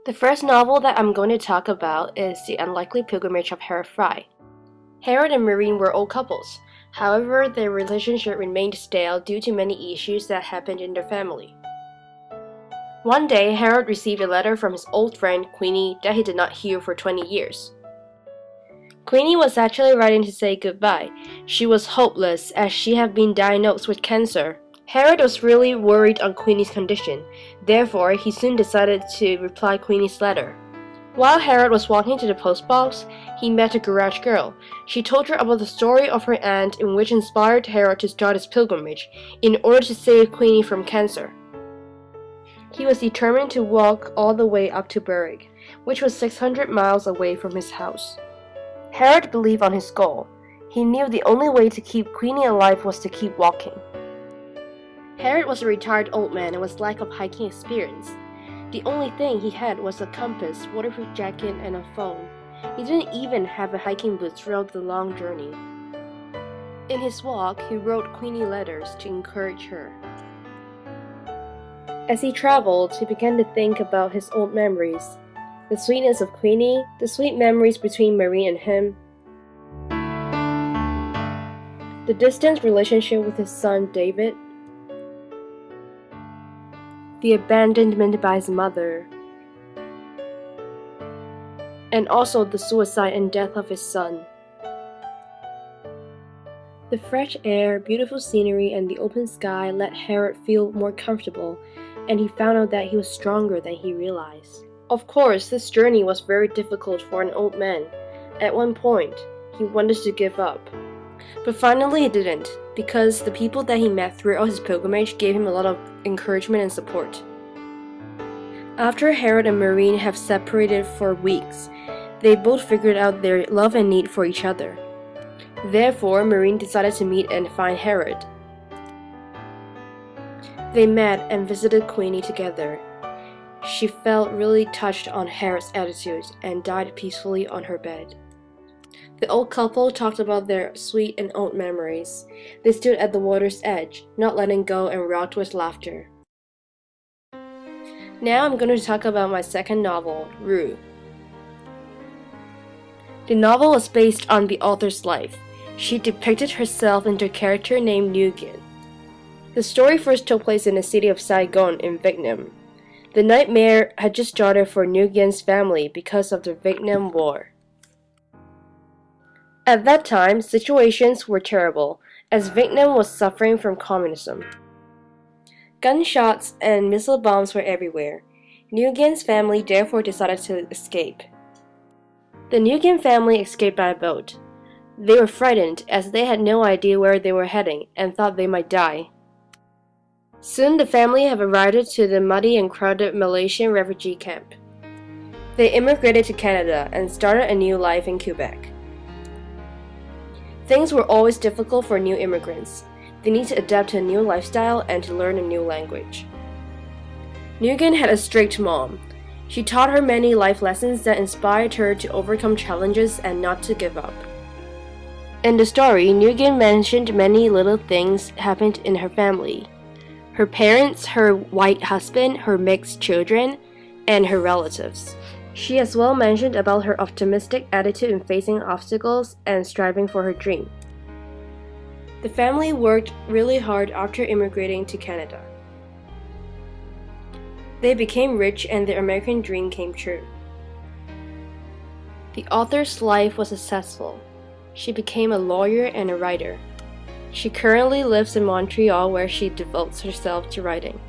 The first novel that I'm going to talk about is The Unlikely Pilgrimage of Herod Fry. Herod and Maureen were old couples. However, their relationship remained stale due to many issues that happened in their family. One day, Herod received a letter from his old friend Queenie that he did not hear for 20 years. Queenie was actually writing to say goodbye. She was hopeless as she had been diagnosed with cancer. Herod was really worried on Queenie's condition. Therefore, he soon decided to reply Queenie's letter. While Herod was walking to the post box, he met a garage girl. She told her about the story of her aunt, in which inspired Herod to start his pilgrimage in order to save Queenie from cancer. He was determined to walk all the way up to Berwick, which was 600 miles away from his house. Herod believed on his goal. He knew the only way to keep Queenie alive was to keep walking. Herod was a retired old man and was lack of hiking experience. The only thing he had was a compass, waterproof jacket, and a phone. He didn't even have a hiking boots throughout the long journey. In his walk, he wrote Queenie letters to encourage her. As he traveled, he began to think about his old memories. The sweetness of Queenie, the sweet memories between Maureen and him, the distant relationship with his son David, the abandonment by his mother, and also the suicide and death of his son. The fresh air, beautiful scenery, and the open sky let Herod feel more comfortable, and he found out that he was stronger than he realized. Of course, this journey was very difficult for an old man. At one point, he wanted to give up. But finally he didn't, because the people that he met throughout his pilgrimage gave him a lot of encouragement and support. After Herod and Maureen have separated for weeks, they both figured out their love and need for each other. Therefore, Maureen decided to meet and find Herod. They met and visited Queenie together. She felt really touched on Herod's attitude and died peacefully on her bed. The old couple talked about their sweet and old memories. They stood at the water's edge, not letting go, and rocked with laughter. Now I'm going to talk about my second novel, Rue. The novel was based on the author's life. She depicted herself into a character named Nguyen. The story first took place in the city of Saigon in Vietnam. The nightmare had just started for Nguyen's family because of the Vietnam War. At that time, situations were terrible, as Vietnam was suffering from communism. Gunshots and missile bombs were everywhere. Nguyen's family therefore decided to escape. The Nguyen family escaped by boat. They were frightened as they had no idea where they were heading and thought they might die. Soon the family have arrived to the muddy and crowded Malaysian refugee camp. They immigrated to Canada and started a new life in Quebec. Things were always difficult for new immigrants. They need to adapt to a new lifestyle and to learn a new language. Nguyen had a strict mom. She taught her many life lessons that inspired her to overcome challenges and not to give up. In the story, Nguyen mentioned many little things happened in her family. Her parents, her white husband, her mixed children, and her relatives. She as well mentioned about her optimistic attitude in facing obstacles and striving for her dream. The family worked really hard after immigrating to Canada. They became rich and their American dream came true. The author's life was successful. She became a lawyer and a writer. She currently lives in Montreal where she devotes herself to writing.